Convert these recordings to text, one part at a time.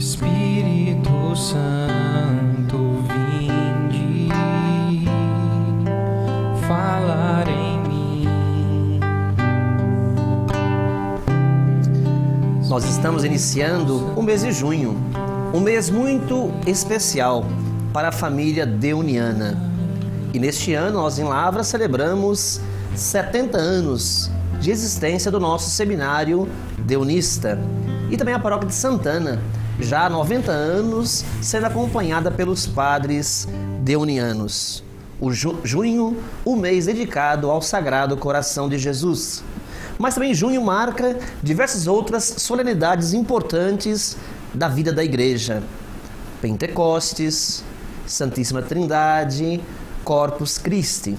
Espírito Santo, vinde falar em mim. Nós estamos iniciando o mês de junho, um mês muito especial para a família deuniana. E neste ano nós em Lavra celebramos 70 anos de existência do nosso seminário deunista e também a paróquia de Santana, já há 90 anos sendo acompanhada pelos padres deunianos. O junho, o mês dedicado ao Sagrado Coração de Jesus. Mas também junho marca diversas outras solenidades importantes da vida da Igreja. Pentecostes, Santíssima Trindade, Corpus Christi.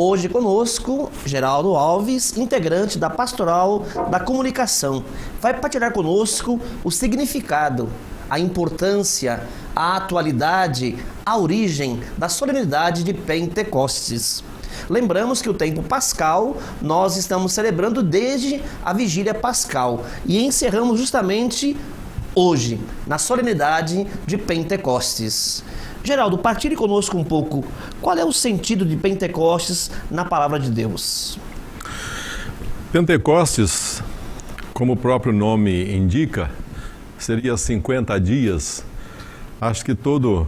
Hoje conosco, Geraldo Alves, integrante da Pastoral da Comunicação. Vai partilhar conosco o significado, a importância, a atualidade, a origem da solenidade de Pentecostes. Lembramos que o tempo pascal nós estamos celebrando desde a vigília pascal e encerramos justamente hoje, na solenidade de Pentecostes. Geraldo, partilhe conosco um pouco qual é o sentido de Pentecostes na palavra de Deus. Pentecostes, como o próprio nome indica, seria 50 dias. Acho que todo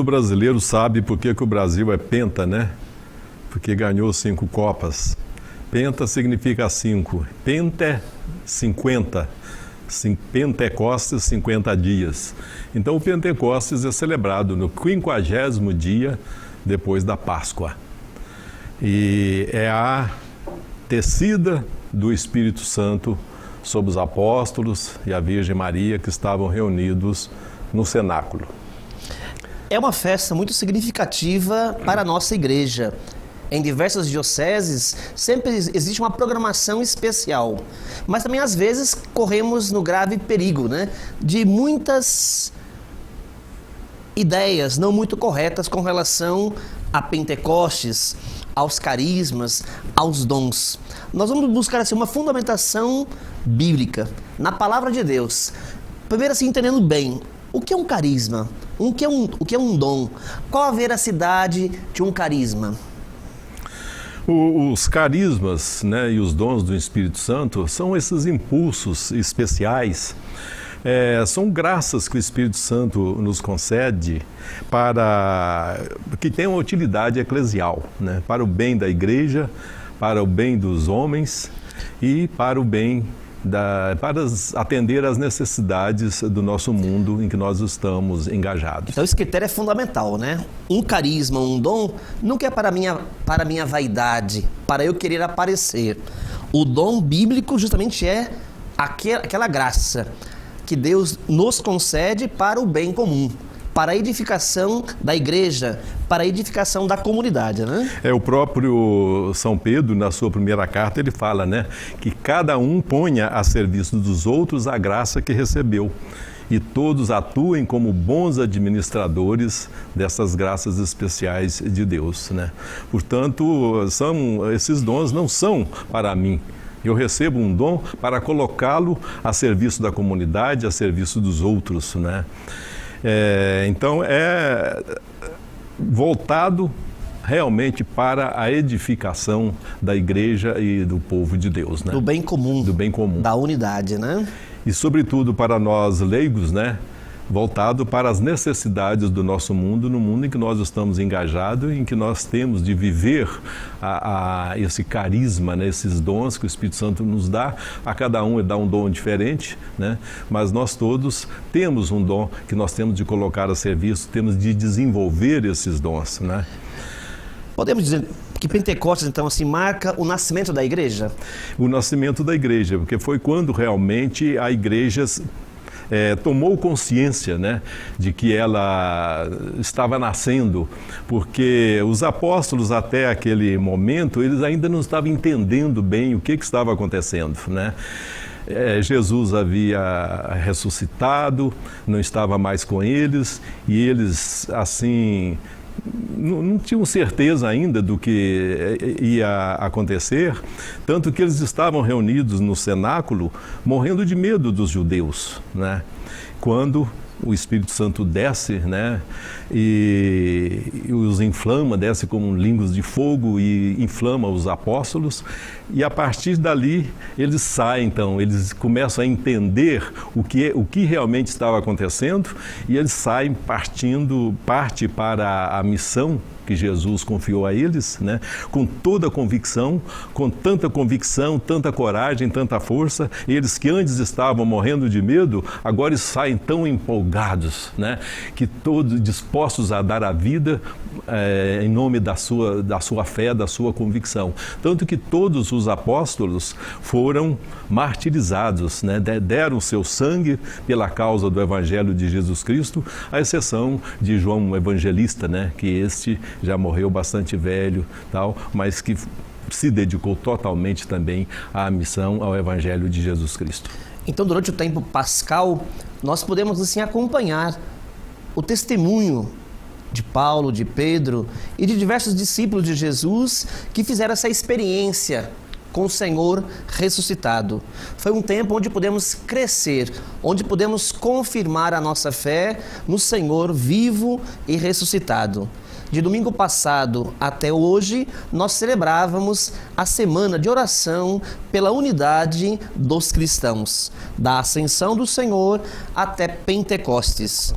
brasileiro sabe por que o Brasil é penta, né? Porque ganhou 5 copas. Penta significa 5. Penta, 50. Pentecostes, 50 dias. Então o Pentecostes é celebrado no 50º dia depois da Páscoa. E é a descida do Espírito Santo sobre os apóstolos e a Virgem Maria que estavam reunidos no cenáculo. É uma festa muito significativa para a nossa igreja. Em diversas dioceses, sempre existe uma programação especial. Mas também, às vezes, corremos no grave perigo, né, de muitas ideias não muito corretas com relação a Pentecostes, aos carismas, aos dons. Nós vamos buscar assim, uma fundamentação bíblica, na palavra de Deus. Primeiro, assim, entendendo bem o que é um carisma, o que é um dom, qual a veracidade de um carisma. Os carismas, né, e os dons do Espírito Santo são esses impulsos especiais, são graças que o Espírito Santo nos concede para que tenham utilidade eclesial, né, para o bem da igreja, para o bem dos homens e para o bem para atender às necessidades do nosso mundo em que nós estamos engajados. Então esse critério é fundamental, né? Um carisma, um dom, nunca é para minha vaidade, para eu querer aparecer. O dom bíblico justamente é aquela graça que Deus nos concede para o bem comum, para a edificação da igreja, para a edificação da comunidade, né? O próprio São Pedro, na sua primeira carta, ele fala, né, que cada um ponha a serviço dos outros a graça que recebeu e todos atuem como bons administradores dessas graças especiais de Deus, né? Portanto, esses dons não são para mim. Eu recebo um dom para colocá-lo a serviço da comunidade, a serviço dos outros, né? Então é voltado realmente para a edificação da igreja e do povo de Deus, né? Do bem comum. Do bem comum. Da unidade, né? E sobretudo para nós leigos, né? Voltado para as necessidades do nosso mundo, no mundo em que nós estamos engajados, em que nós temos de viver esse carisma, né, esses dons que o Espírito Santo nos dá. A cada um dá um dom diferente, né, mas nós todos temos um dom que nós temos de colocar a serviço, temos de desenvolver esses dons, né? Podemos dizer que Pentecostes, então, assim, marca o nascimento da igreja? O nascimento da igreja, porque foi quando realmente a igreja tomou consciência, né, de que ela estava nascendo, porque os apóstolos até aquele momento, eles ainda não estavam entendendo bem o que estava acontecendo, né? Jesus havia ressuscitado, não estava mais com eles, e eles, assim, não tinham certeza ainda do que ia acontecer, tanto que eles estavam reunidos no cenáculo morrendo de medo dos judeus, né? Quando o Espírito Santo desce, né, e os inflama, desce como línguas de fogo e inflama os apóstolos, e a partir dali eles saem, então, eles começam a entender o que realmente estava acontecendo, e eles saem parte para a missão que Jesus confiou a eles, né, com toda a convicção, com tanta convicção, tanta coragem, tanta força. Eles que antes estavam morrendo de medo, agora saem tão empolgados, né, que todos dispostos a dar a vida em nome da sua fé, da sua convicção. Tanto que todos os apóstolos foram martirizados, né, deram seu sangue pela causa do Evangelho de Jesus Cristo, à exceção de João Evangelista, né, que este já morreu bastante velho, tal, mas que se dedicou totalmente também à missão, ao Evangelho de Jesus Cristo. Então, durante o tempo pascal, nós podemos assim acompanhar o testemunho de Paulo, de Pedro e de diversos discípulos de Jesus que fizeram essa experiência com o Senhor ressuscitado. Foi um tempo onde podemos crescer, onde podemos confirmar a nossa fé no Senhor vivo e ressuscitado. De domingo passado até hoje, nós celebrávamos a semana de oração pela unidade dos cristãos, da ascensão do Senhor até Pentecostes.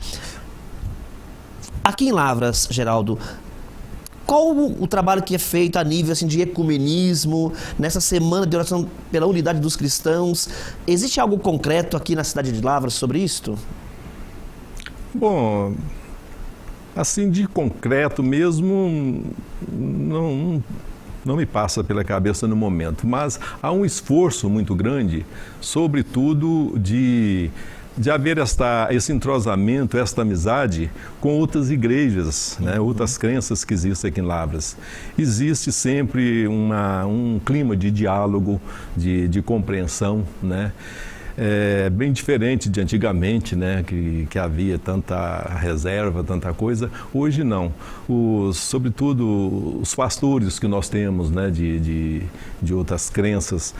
Aqui em Lavras, Geraldo, qual o trabalho que é feito a nível assim, de ecumenismo, nessa semana de oração pela unidade dos cristãos? Existe algo concreto aqui na cidade de Lavras sobre isto? Bom, assim de concreto mesmo, não me passa pela cabeça no momento, mas há um esforço muito grande, sobretudo de haver esse entrosamento, esta amizade com outras igrejas, né, outras crenças que existem aqui em Lavras. Existe sempre um clima de diálogo, de compreensão, né? Bem diferente de antigamente, né, que havia tanta reserva, tanta coisa. Hoje não. Sobretudo os pastores que nós temos, né, de outras crenças,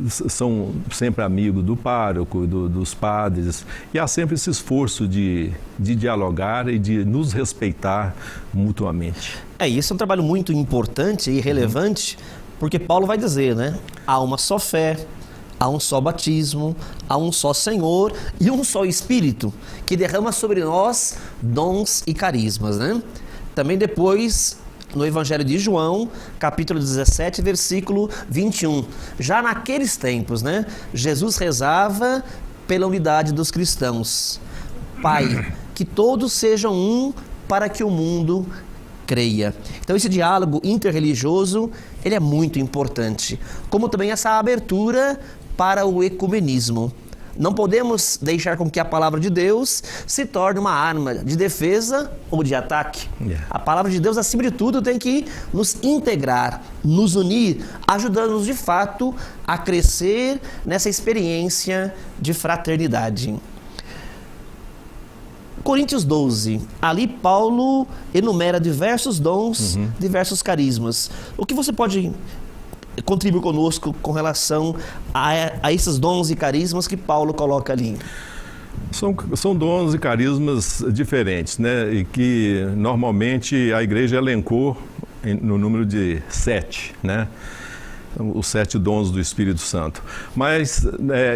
são sempre amigos do pároco, dos padres, e há sempre esse esforço de dialogar e de nos respeitar mutuamente. Isso é um trabalho muito importante e relevante, porque Paulo vai dizer, né? Há uma só fé, há um só batismo, há um só Senhor e um só Espírito, que derrama sobre nós dons e carismas, né? Também depois, no Evangelho de João, capítulo 17, versículo 21. Já naqueles tempos, né, Jesus rezava pela unidade dos cristãos. Pai, que todos sejam um para que o mundo creia. Então esse diálogo interreligioso, ele é muito importante. Como também essa abertura para o ecumenismo. Não podemos deixar com que a palavra de Deus se torne uma arma de defesa ou de ataque. A palavra de Deus, acima de tudo, tem que nos integrar, nos unir, ajudando-nos de fato a crescer nessa experiência de fraternidade. Coríntios 12, ali Paulo enumera diversos dons, diversos carismas. O que você pode contribuir conosco com relação a esses dons e carismas que Paulo coloca ali? São dons e carismas diferentes, né? E que normalmente a igreja elencou no número de 7, né? Os 7 dons do Espírito Santo. Mas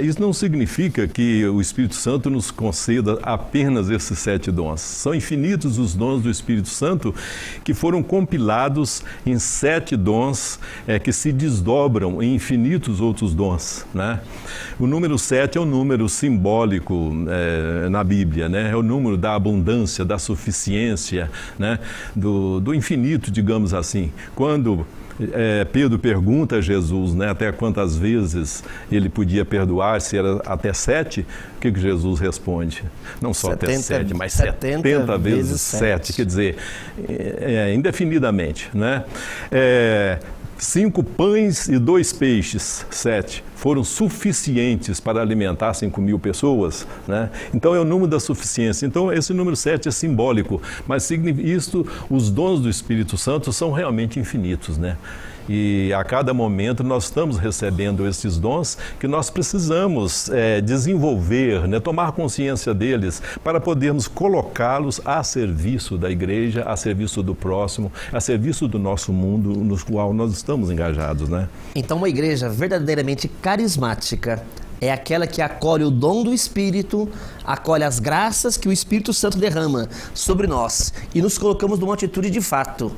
isso não significa que o Espírito Santo nos conceda apenas esses 7 dons. São infinitos os dons do Espírito Santo que foram compilados em 7 dons que se desdobram em infinitos outros dons, né? O número 7 é um número simbólico na Bíblia, né? É o número da abundância, da suficiência, né? Do infinito, digamos assim. Quando Pedro pergunta a Jesus, né, até quantas vezes ele podia perdoar, se era até 7, o que Jesus responde? Não só 70, até 7, mas 70 vezes 7, quer dizer, indefinidamente, né? 5 pães e 2 peixes, 7. foram suficientes para alimentar 5.000 pessoas, né? Então é o número da suficiência. Então esse número 7 é simbólico, mas os dons do Espírito Santo são realmente infinitos, né? E a cada momento nós estamos recebendo esses dons que nós precisamos desenvolver, né? Tomar consciência deles para podermos colocá-los a serviço da igreja, a serviço do próximo, a serviço do nosso mundo no qual nós estamos engajados, né? Então uma igreja verdadeiramente carismática é aquela que acolhe o dom do Espírito, acolhe as graças que o Espírito Santo derrama sobre nós e nos colocamos numa atitude de fato,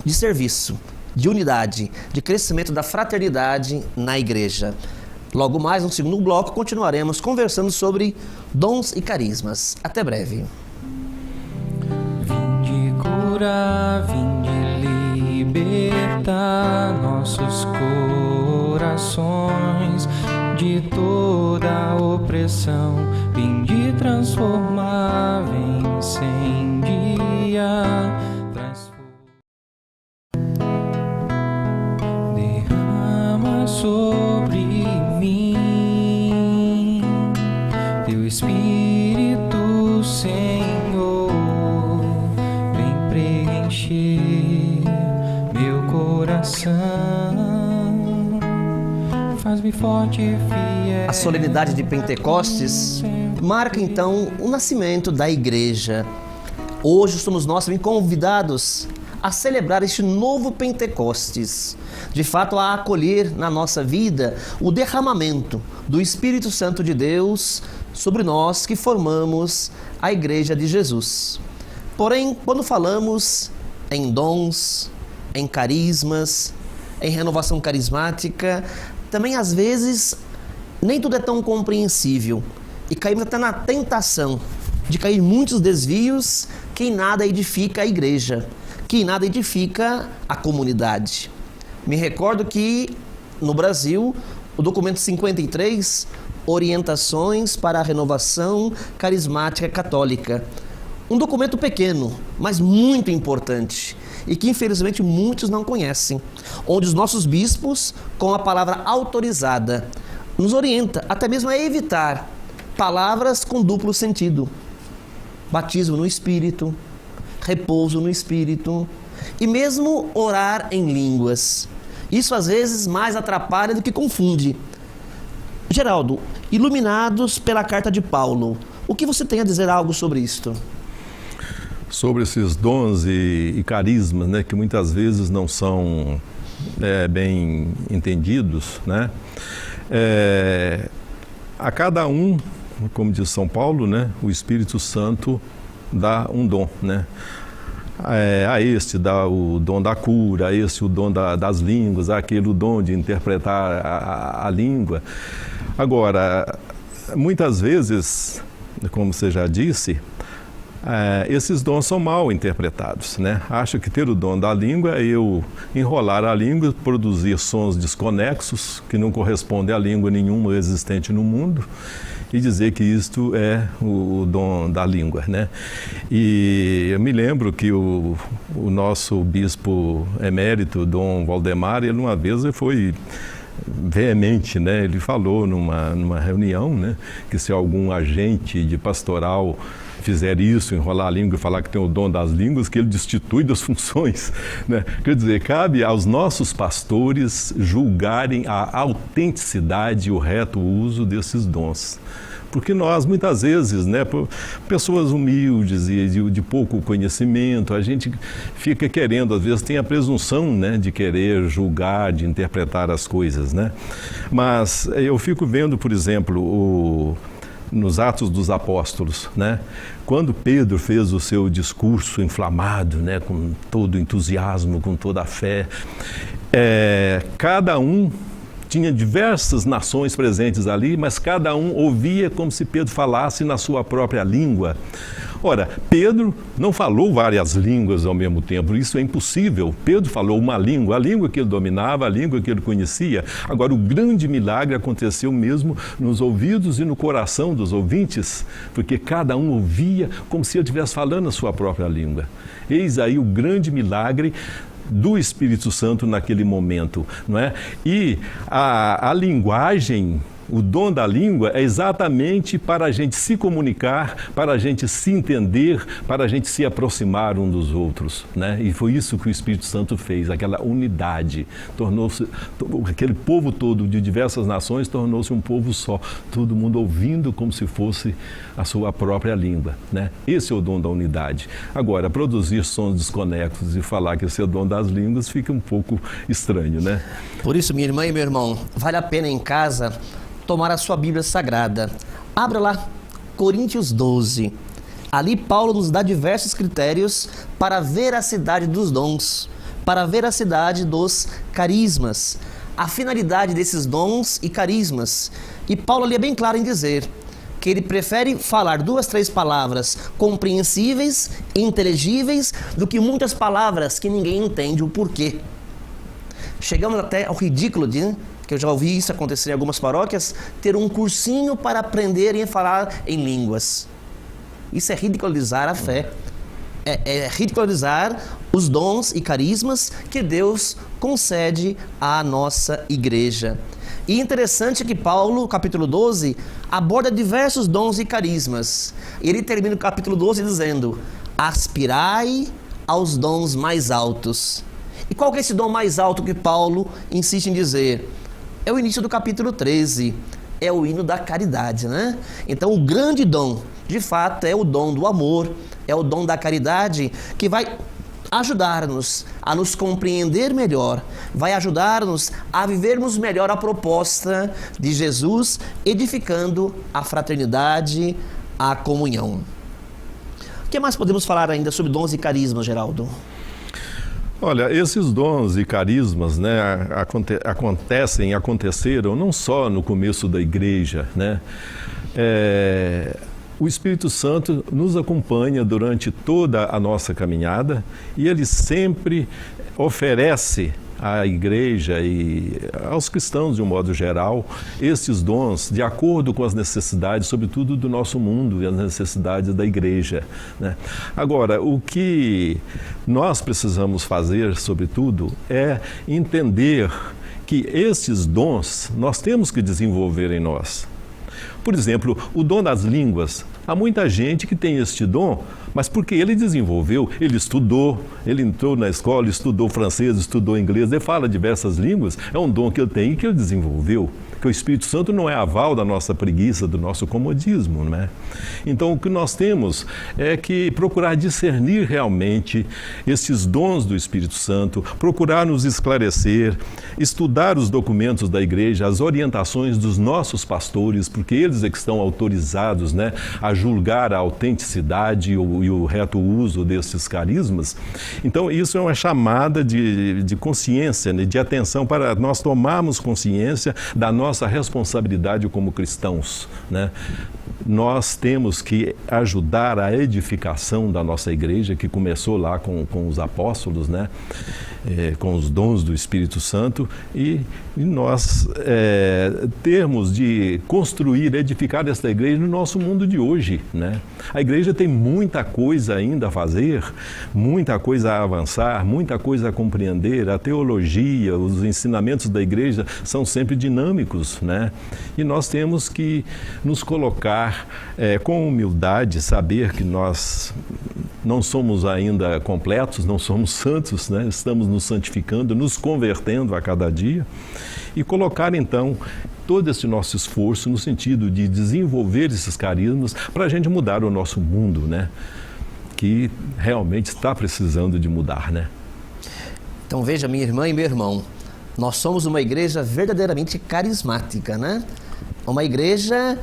de serviço, de unidade, de crescimento da fraternidade na igreja. Logo mais, no segundo bloco, continuaremos conversando sobre dons e carismas. Até breve. Vinde curar, vinde libertar nossos corações de toda opressão. Vinde transformar, vem incendiar. Sobre mim, teu Espírito, Senhor, vem preencher meu coração, faz-me forte e fiel. A solenidade de Pentecostes marca então o nascimento da igreja. Hoje somos nós também convidados a celebrar este novo Pentecostes, de fato a acolher na nossa vida o derramamento do Espírito Santo de Deus sobre nós que formamos a Igreja de Jesus. Porém, quando falamos em dons, em carismas, em renovação carismática, também às vezes nem tudo é tão compreensível e caímos até na tentação de cair em muitos desvios que em nada edifica a igreja, que em nada edifica a comunidade. Me recordo que no Brasil, o documento 53, Orientações para a Renovação Carismática Católica, um documento pequeno, mas muito importante e que infelizmente muitos não conhecem, onde os nossos bispos, com a palavra autorizada, nos orienta até mesmo a evitar palavras com duplo sentido. Batismo no Espírito, repouso no Espírito e mesmo orar em línguas. Isso às vezes mais atrapalha do que confunde. Geraldo, iluminados pela carta de Paulo, o que você tem a dizer algo sobre isto? Sobre esses dons e carismas, né, que muitas vezes não são bem entendidos, né? A cada um, como diz São Paulo, né, o Espírito Santo dá um dom, né? A este dá o dom da cura, a este o dom das línguas, aquele o dom de interpretar a língua. Agora, muitas vezes, como você já disse, esses dons são mal interpretados, né? Acho que ter o dom da língua é eu enrolar a língua, produzir sons desconexos que não correspondem a língua nenhuma existente no mundo e dizer que isto é o dom da língua, né? E eu me lembro que o nosso bispo emérito, Dom Valdemar, ele uma vez foi veemente, né? Ele falou numa reunião, né, que se algum agente de pastoral fizer isso, enrolar a língua e falar que tem o dom das línguas, que ele destitui das funções, né? Quer dizer, cabe aos nossos pastores julgarem a autenticidade e o reto uso desses dons. Porque nós, muitas vezes, né, pessoas humildes e de pouco conhecimento, a gente fica querendo, às vezes tem a presunção, né, de querer julgar, de interpretar as coisas, né? Mas eu fico vendo, por exemplo, nos Atos dos Apóstolos, né? Quando Pedro fez o seu discurso inflamado, né, com todo o entusiasmo, com toda a fé, cada um tinha diversas nações presentes ali, mas cada um ouvia como se Pedro falasse na sua própria língua. Ora, Pedro não falou várias línguas ao mesmo tempo, isso é impossível. Pedro falou uma língua, a língua que ele dominava, a língua que ele conhecia. Agora, o grande milagre aconteceu mesmo nos ouvidos e no coração dos ouvintes, porque cada um ouvia como se ele estivesse falando a sua própria língua. Eis aí o grande milagre do Espírito Santo naquele momento, não é? E a linguagem, o dom da língua é exatamente para a gente se comunicar, para a gente se entender, para a gente se aproximar um dos outros, né? E foi isso que o Espírito Santo fez, aquela unidade. Tornou-se, aquele povo todo de diversas nações tornou-se um povo só, todo mundo ouvindo como se fosse a sua própria língua, né? Esse é o dom da unidade. Agora, produzir sons desconexos e falar que esse é o dom das línguas fica um pouco estranho, né? Por isso, minha irmã e meu irmão, vale a pena em casa tomar a sua Bíblia Sagrada. Abra lá, Coríntios 12. Ali Paulo nos dá diversos critérios para a veracidade dos dons, para a veracidade dos carismas, a finalidade desses dons e carismas. E Paulo ali é bem claro em dizer que ele prefere falar 2, 3 palavras compreensíveis e inteligíveis do que muitas palavras que ninguém entende o porquê. Chegamos até ao ridículo de, que eu já ouvi isso acontecer em algumas paróquias, ter um cursinho para aprenderem a falar em línguas. Isso é ridicularizar a fé. É ridicularizar os dons e carismas que Deus concede à nossa igreja. E interessante que Paulo, capítulo 12, aborda diversos dons e carismas. E ele termina o capítulo 12 dizendo: aspirai aos dons mais altos. E qual que é esse dom mais alto que Paulo insiste em dizer? É o início do capítulo 13, é o hino da caridade, né? Então o grande dom, de fato, é o dom do amor, é o dom da caridade, que vai ajudar-nos a nos compreender melhor, vai ajudar-nos a vivermos melhor a proposta de Jesus, edificando a fraternidade, a comunhão. O que mais podemos falar ainda sobre dons e carismas, Geraldo? Olha, esses dons e carismas, né, aconteceram não só no começo da igreja, né? O Espírito Santo nos acompanha durante toda a nossa caminhada e ele sempre oferece à igreja e aos cristãos de um modo geral esses dons de acordo com as necessidades, sobretudo do nosso mundo e as necessidades da igreja, né? Agora, o que nós precisamos fazer, sobretudo, é entender que esses dons nós temos que desenvolver em nós. Por exemplo, o dom das línguas. Há muita gente que tem este dom, mas porque ele desenvolveu, ele estudou, ele entrou na escola, estudou francês, estudou inglês, ele fala diversas línguas, é um dom que eu tenho e que ele desenvolveu. Que o Espírito Santo não é aval da nossa preguiça, do nosso comodismo, né? Então, o que nós temos é que procurar discernir realmente esses dons do Espírito Santo, procurar nos esclarecer, estudar os documentos da igreja, as orientações dos nossos pastores, porque eles é que estão autorizados, né, a julgar a autenticidade e o reto uso desses carismas. Então, isso é uma chamada de consciência, né, de atenção para nós tomarmos consciência da nossa responsabilidade como cristãos, né? Nós temos que ajudar a edificação da nossa igreja, que começou lá com os apóstolos, né? Com os dons do Espírito Santo, e nós termos de construir, edificar esta igreja no nosso mundo de hoje, né? A igreja tem muita coisa ainda a fazer, muita coisa a avançar, muita coisa a compreender. A teologia, os ensinamentos da igreja são sempre dinâmicos, né? E nós temos que nos colocar com humildade, saber que nós não somos ainda completos, não somos santos, né? Estamos nos santificando, nos convertendo a cada dia, e colocar então todo esse nosso esforço no sentido de desenvolver esses carismas para a gente mudar o nosso mundo, né? Que realmente está precisando de mudar, né? Então veja, minha irmã e meu irmão, nós somos uma igreja verdadeiramente carismática, né? Uma igreja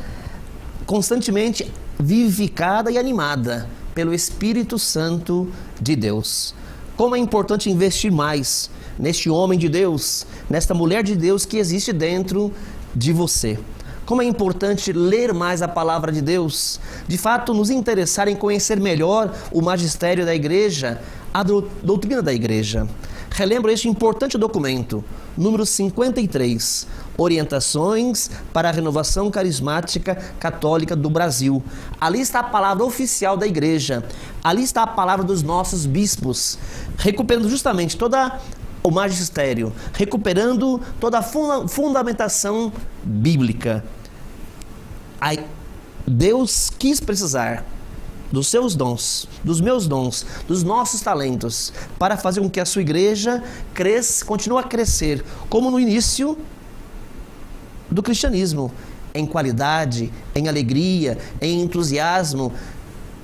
constantemente vivificada e animada pelo Espírito Santo de Deus. Como é importante investir mais neste homem de Deus, nesta mulher de Deus que existe dentro de você. Como é importante ler mais a palavra de Deus, de fato nos interessar em conhecer melhor o magistério da igreja, a doutrina da igreja. relembro este importante documento, número 53, Orientações para a Renovação Carismática Católica do Brasil. Ali está a palavra oficial da Igreja, ali está a palavra dos nossos bispos, recuperando justamente toda o magistério, recuperando toda a fundamentação bíblica. Deus quis precisar dos seus dons, dos meus dons, dos nossos talentos, para fazer com que a sua igreja continue a crescer, como no início do cristianismo, em qualidade, em alegria, em entusiasmo,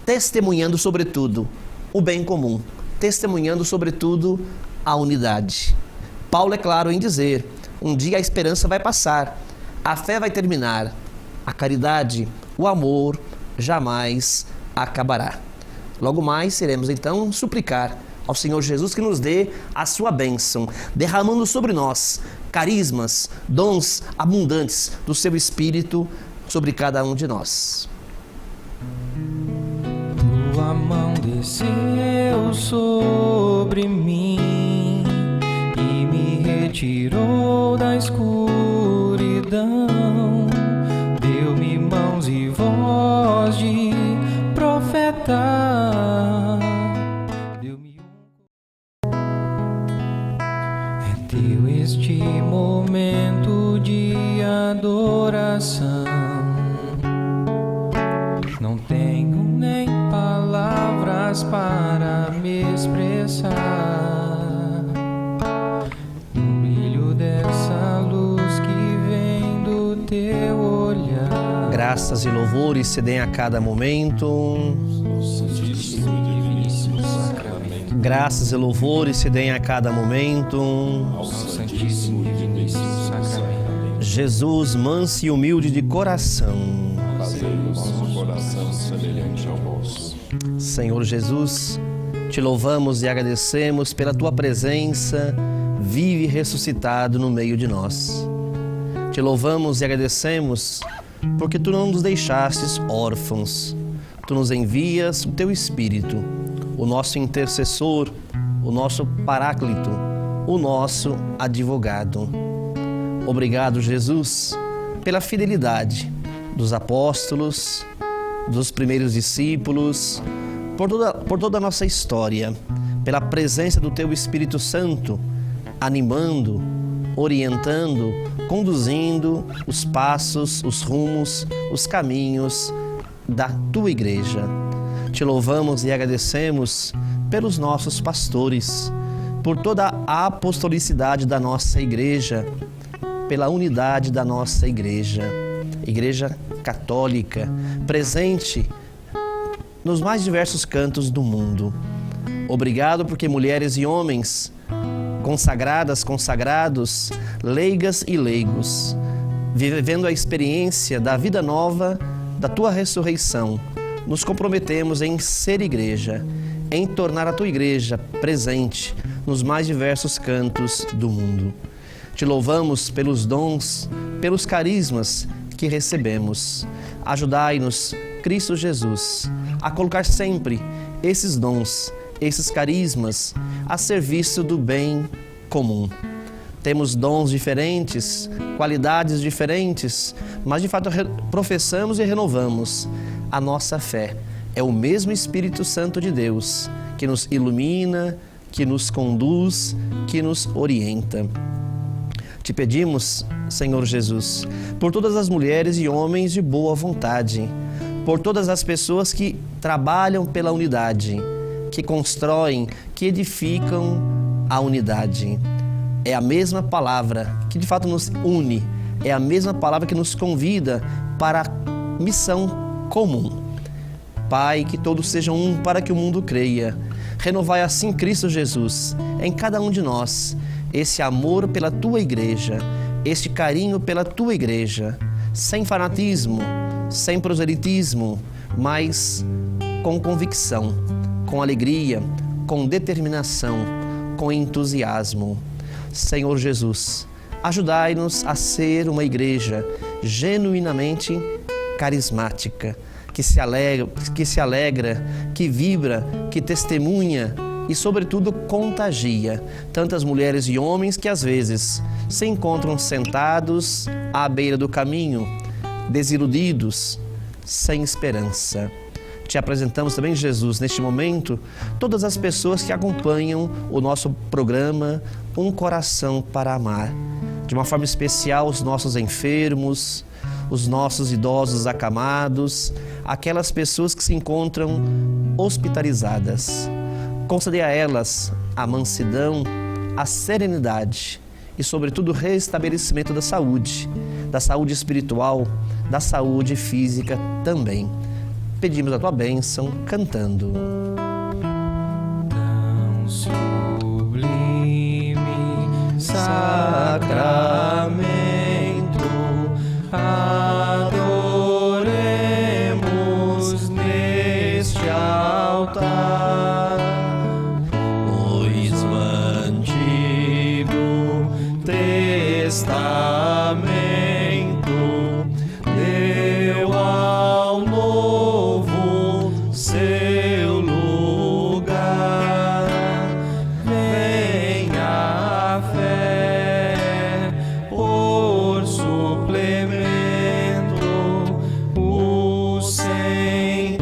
testemunhando sobretudo o bem comum, testemunhando sobretudo a unidade. Paulo é claro em dizer: um dia a esperança vai passar, a fé vai terminar, a caridade, o amor jamais acabará. Logo mais iremos então suplicar ao Senhor Jesus que nos dê a sua bênção, derramando sobre nós carismas, dons abundantes do seu Espírito sobre cada um de nós. Tua mão desceu sobre mim e me retirou da escuridão, deu-me mãos e voz de profeta, deu-me É teu este momento de adoração, não tenho nem palavras para me expressar. No brilho dessa luz que vem do teu olhar, Graças e louvores se deem a cada momento. Graças e louvores se deem a cada momento. ao Santíssimo e Diviníssimo Sacramento. Jesus, manso e humilde de coração. Fazei o nosso coração semelhante ao vosso. Senhor Jesus, te louvamos e agradecemos pela tua presença vivo e ressuscitado no meio de nós. Te louvamos e agradecemos porque tu não nos deixastes órfãos. Tu nos envias o teu Espírito, o nosso intercessor, o nosso paráclito, o nosso advogado. Obrigado, Jesus, pela fidelidade dos apóstolos, dos primeiros discípulos, por toda a nossa história, pela presença do teu Espírito Santo, animando, orientando, conduzindo os passos, os rumos, os caminhos da tua igreja. Te louvamos e agradecemos pelos nossos pastores, por toda a apostolicidade da nossa igreja, pela unidade da nossa igreja católica, presente nos mais diversos cantos do mundo. Obrigado porque mulheres e homens, consagradas, consagrados, leigas e leigos, vivendo a experiência da vida nova da tua ressurreição, nos comprometemos em ser igreja, em tornar a tua igreja presente nos mais diversos cantos do mundo. Te louvamos pelos dons, pelos carismas que recebemos. Ajudai-nos, Cristo Jesus, a colocar sempre esses dons, esses carismas a serviço do bem comum. Temos dons diferentes, qualidades diferentes, mas de fato professamos e renovamos a nossa fé. É o mesmo Espírito Santo de Deus que nos ilumina, que nos conduz, que nos orienta. Te pedimos, Senhor Jesus, por todas as mulheres e homens de boa vontade, por todas as pessoas que trabalham pela unidade, que constroem, que edificam a unidade. É a mesma palavra que de fato nos une, é a mesma palavra que nos convida para a missão comum. Pai, que todos sejam um para que o mundo creia. Renovai assim, Cristo Jesus, em cada um de nós, esse amor pela tua igreja, este carinho pela tua igreja, sem fanatismo, sem proselitismo, mas com convicção, com alegria, com determinação, com entusiasmo. Senhor Jesus, ajudai-nos a ser uma igreja genuinamente carismática, que se alegra, que vibra, que testemunha e, sobretudo, contagia tantas mulheres e homens que às vezes se encontram sentados à beira do caminho, desiludidos, sem esperança. Te apresentamos também, Jesus, neste momento, todas as pessoas que acompanham o nosso programa Um Coração para Amar. De uma forma especial, os nossos enfermos, os nossos idosos acamados, aquelas pessoas que se encontram hospitalizadas. Conceder a elas a mansidão, a serenidade e, sobretudo, o restabelecimento da saúde espiritual, da saúde física também. Pedimos a tua bênção cantando. Tão sublime sacramento, adoremos neste altar, pois o Antigo Testamento deu ao Novo seu lugar. Venha a fé por suplemento, os sentidos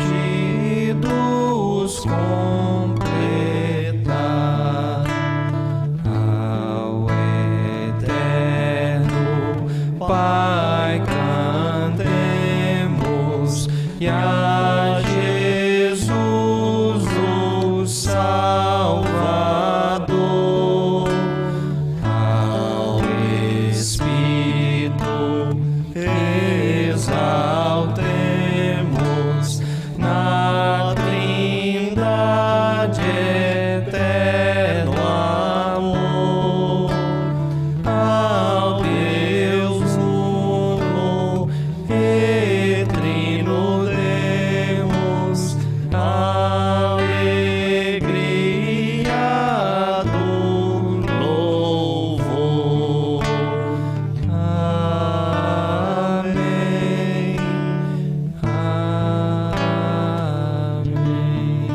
completar. Ao eterno Pai cantemos, e a Jesus o Salvador, ao Espírito exaltemos, na Trindade eterno amor, ao Deus uno e trino demos alegria do louvor. Amém. Amém.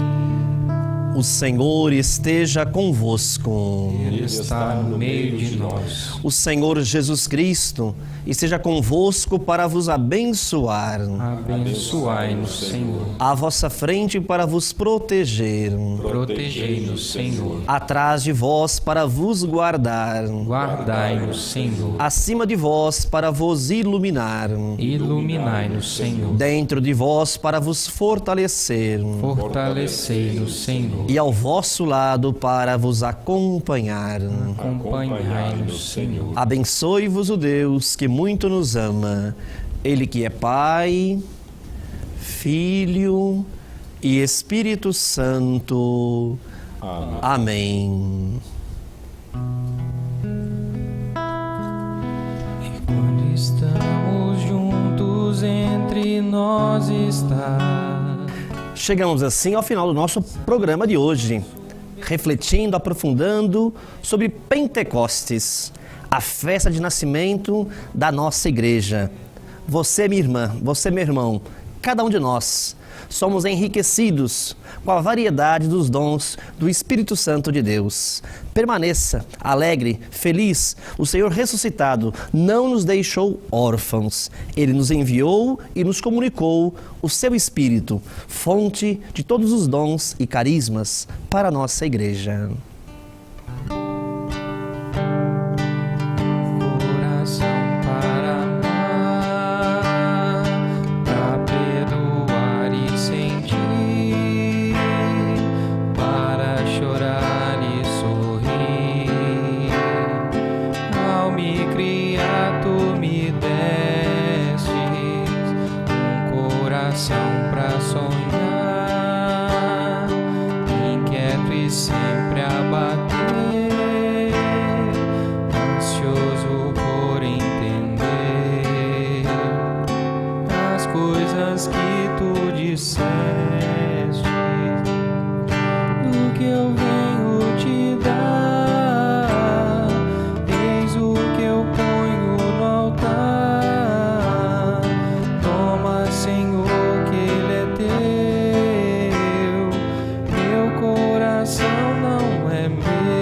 O Senhor esteja convosco. Ele está no meio de nós. O Senhor Jesus Cristo esteja convosco para vos abençoar. Abençoai-nos, Senhor. À vossa frente para vos proteger. Protegei-nos, Senhor. Atrás de vós para vos guardar. Guardai-nos, Senhor. Acima de vós para vos iluminar. Iluminai-nos, Senhor. Dentro de vós para vos fortalecer. Fortalecei-nos, Senhor. E ao vosso lado para vos acompanhar. Acompanhai-nos, Senhor. Abençoe-vos o Deus que muito nos ama, Ele que é Pai, Filho e Espírito Santo. Amém. E quando estamos juntos, entre nós está. Chegamos assim ao final do nosso programa de hoje, refletindo, aprofundando sobre Pentecostes, a festa de nascimento da nossa igreja. Você, minha irmã, você, meu irmão, cada um de nós somos enriquecidos com a variedade dos dons do Espírito Santo de Deus. Permaneça alegre, feliz. O Senhor ressuscitado não nos deixou órfãos. Ele nos enviou e nos comunicou o seu Espírito, fonte de todos os dons e carismas para a nossa igreja. Pra sonhar, inquieto e sempre a bater, ansioso por entender as coisas que tu disseste, do que eu venho te dar, eis o que eu ponho no altar. Toma, Senhor, que Ele é teu, meu coração não é meu.